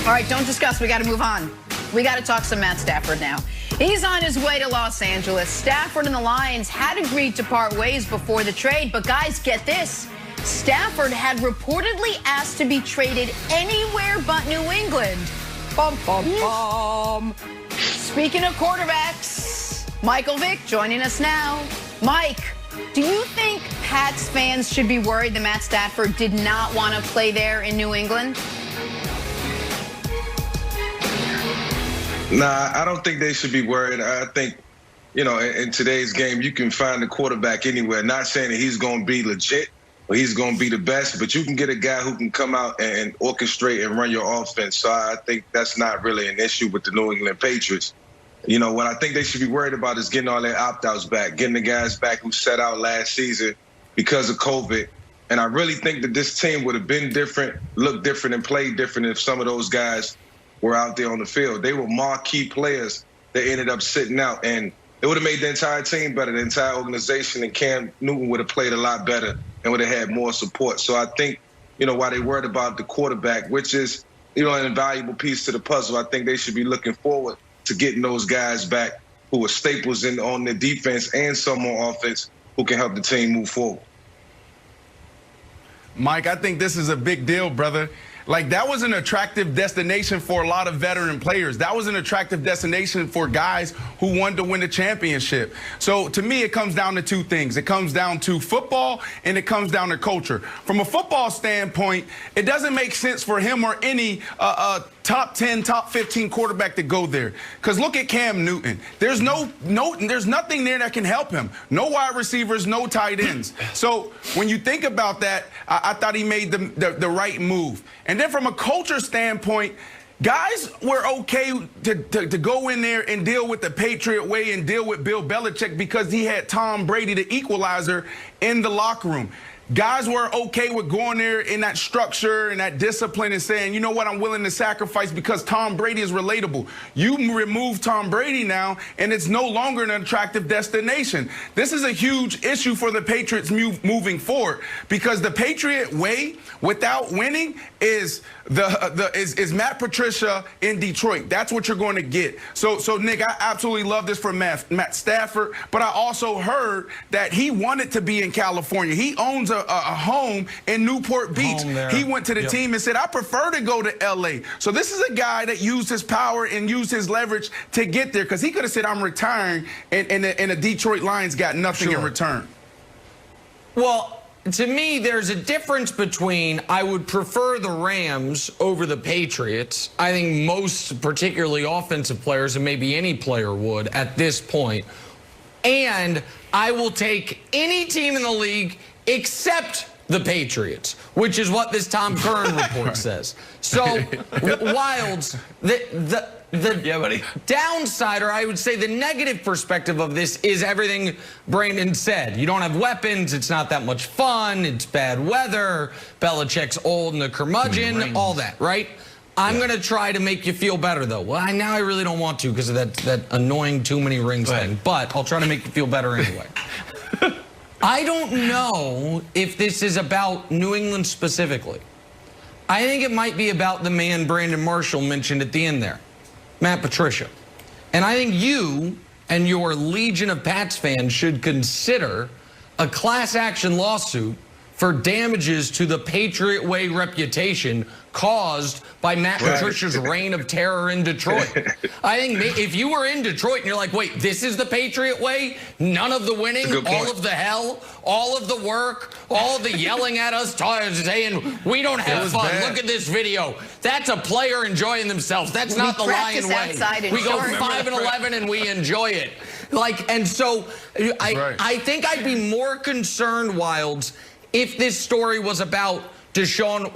All right, don't discuss. We got to move on. We got to talk some Matt Stafford now. He's on his way to Los Angeles. Stafford and the Lions had agreed to part ways before the trade, but guys, get this. Stafford had reportedly asked to be traded anywhere but New England. Bum, bum, bum. Speaking of quarterbacks, Michael Vick joining us now. Mike, do you think Pats fans should be worried that Matt Stafford did not want to play there in New England? Nah, I don't think they should be worried. I think, you know, in today's game, you can find a quarterback anywhere. Not saying that he's going to be legit or he's going to be the best, but you can get a guy who can come out and orchestrate and run your offense. So I think that's not really an issue with the New England Patriots. You know, what I think they should be worried about is getting all their opt-outs back, getting the guys back who sat out last season because of COVID. And I really think that this team would have been different, looked different, and played different if some of those guys were out there on the field. They were marquee players that ended up sitting out, and it would have made the entire team better, the entire organization, and Cam Newton would have played a lot better and would have had more support. So I think, you know, while they worried about the quarterback, which is, you know, an invaluable piece to the puzzle, I think they should be looking forward to getting those guys back who are staples on the defense and some more offense who can help the team move forward. Mike, I think this is a big deal, brother. Like, that was an attractive destination for a lot of veteran players. That was an attractive destination for guys who wanted to win a championship. So to me, it comes down to two things. It comes down to football and it comes down to culture. From a football standpoint, it doesn't make sense for him or any top 10, top 15 quarterback to go there. Because look at Cam Newton. There's nothing there that can help him. No wide receivers, no tight ends. So when you think about that, I thought he made the right move. And then from a culture standpoint, guys were okay to go in there and deal with the Patriot way and deal with Bill Belichick because he had Tom Brady, the equalizer, in the locker room. Guys were okay with going there in that structure and that discipline and saying, you know what, I'm willing to sacrifice because Tom Brady is relatable. You remove Tom Brady now, and it's no longer an attractive destination. This is a huge issue for the Patriots moving forward because the Patriot way without winning is Matt Patricia in Detroit. That's what you're going to get. So Nick, I absolutely love this for Matt Stafford, but I also heard that he wanted to be in California. He owns a home in Newport Beach. He went to the team and said, I prefer to go to L.A. So this is a guy that used his power and used his leverage to get there because he could have said, I'm retiring, and the Detroit Lions got nothing in return. Well, to me, there's a difference between I would prefer the Rams over the Patriots. I think most, particularly offensive players, and maybe any player would at this point. And I will take any team in the league except the Patriots, which is what this Tom Curran report says. So, Wilds, the downside, or I would say the negative perspective of this is everything Brandon said. You don't have weapons. It's not that much fun. It's bad weather. Belichick's old and a curmudgeon, all that, right? I'm going to try to make you feel better, though. Well, now I really don't want to because of that annoying too many rings thing, but I'll try to make you feel better anyway. I don't know if this is about New England specifically. I think it might be about the man Brandon Marshall mentioned at the end there, Matt Patricia. And I think you and your legion of Pats fans should consider a class action lawsuit for damages to the Patriot Way reputation caused by Matt Patricia's reign of terror in Detroit. I think if you were in Detroit and you're like, wait, this is the Patriot Way? None of the winning, all of the hell, all of the work, all of the yelling at us, saying we don't have fun. Look at this video. That's a player enjoying themselves. That's not the Lion way. We go 5-11 and we enjoy it. And so I think I'd be more concerned, Wilds, if this story was about Deshaun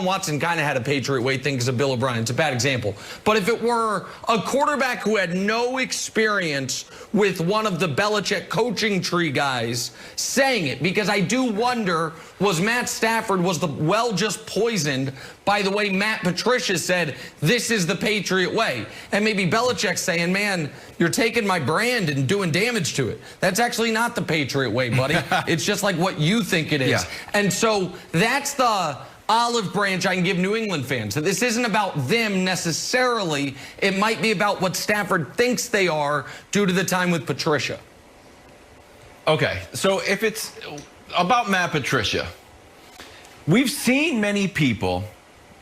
Watson kind of had a Patriot way thing because of Bill O'Brien. It's a bad example. But if it were a quarterback who had no experience with one of the Belichick coaching tree guys saying it, because I do wonder, was Matt Stafford, was the well just poisoned by the way Matt Patricia said, this is the Patriot way? And maybe Belichick saying, man, you're taking my brand and doing damage to it. That's actually not the Patriot way, buddy. It's just like what you think it is. And so that's the olive branch I can give New England fans. That this isn't about them necessarily. It might be about what Stafford thinks they are due to the time with Patricia. Okay, so if it's about Matt Patricia, we've seen many people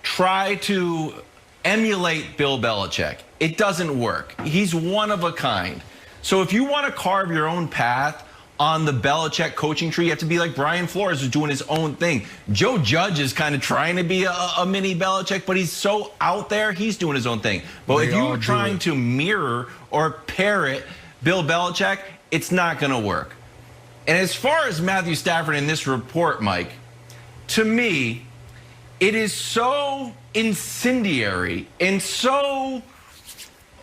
try to emulate Bill Belichick. It doesn't work. He's one of a kind. So if you want to carve your own path on the Belichick coaching tree, you have to be like Brian Flores, who's doing his own thing. Joe Judge is kind of trying to be a mini Belichick, but he's so out there, he's doing his own thing. But if you were trying to mirror or parrot Bill Belichick, it's not going to work. And as far as Matthew Stafford in this report, Mike, to me, it is so incendiary and so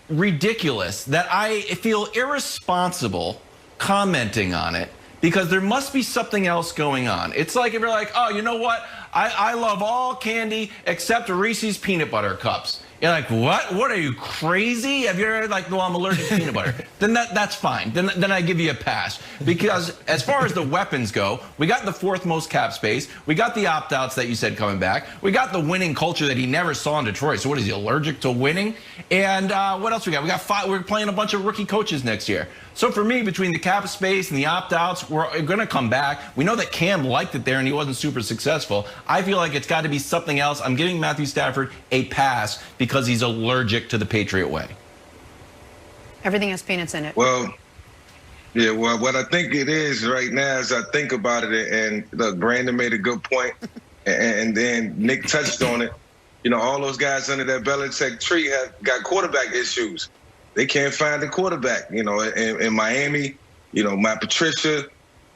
ridiculous that I feel irresponsible commenting on it, because there must be something else going on. It's like if you're like, oh, you know what? I love all candy except Reese's peanut butter cups. You're like, what? What are you, crazy? Have you ever like, well, I'm allergic to peanut butter? Then that's fine. Then I give you a pass. Because as far as the weapons go, we got the fourth most cap space. We got the opt-outs that you said coming back. We got the winning culture that he never saw in Detroit. So what is he, allergic to winning? And what else we got? We got we're playing a bunch of rookie coaches next year. So for me, between the cap space and the opt-outs, we're going to come back. We know that Cam liked it there and he wasn't super successful. I feel like it's got to be something else. I'm giving Matthew Stafford a pass because he's allergic to the Patriot way. Everything has peanuts in it. Well, yeah, well, what I think it is right now as I think about it, and look, Brandon made a good point, and then Nick touched on it. You know, all those guys under that Belichick tree have got quarterback issues. They can't find a quarterback. You know, in Miami, you know, Matt Patricia,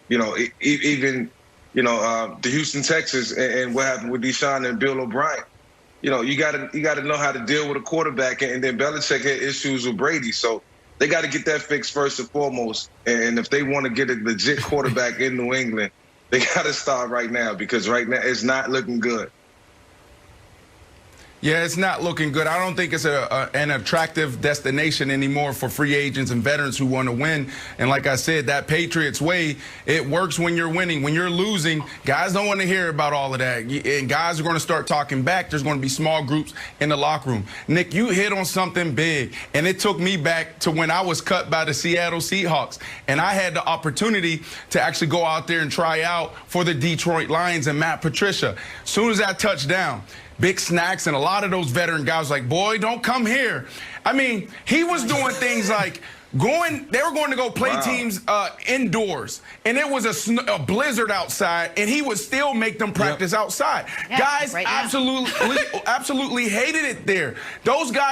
you know, even, you know, the Houston Texans and what happened with Deshaun and Bill O'Brien. You know, you got to know how to deal with a quarterback, and then Belichick had issues with Brady, so they got to get that fixed first and foremost. And if they want to get a legit quarterback in New England, they got to start right now, because right now it's not looking good. Yeah, it's not looking good. I don't think it's an attractive destination anymore for free agents and veterans who want to win. And like I said, that Patriots way, it works when you're winning. When you're losing, guys don't want to hear about all of that. And guys are going to start talking back. There's going to be small groups in the locker room. Nick, you hit on something big. And it took me back to when I was cut by the Seattle Seahawks. And I had the opportunity to actually go out there and try out for the Detroit Lions and Matt Patricia. As soon as I touched down, Big Snacks and a lot of those veteran guys like, boy, don't come here. I mean, he was doing things like they were going to go play teams indoors, and it was a blizzard outside, and he would still make them practice outside. Yeah, guys absolutely hated it there. Those guys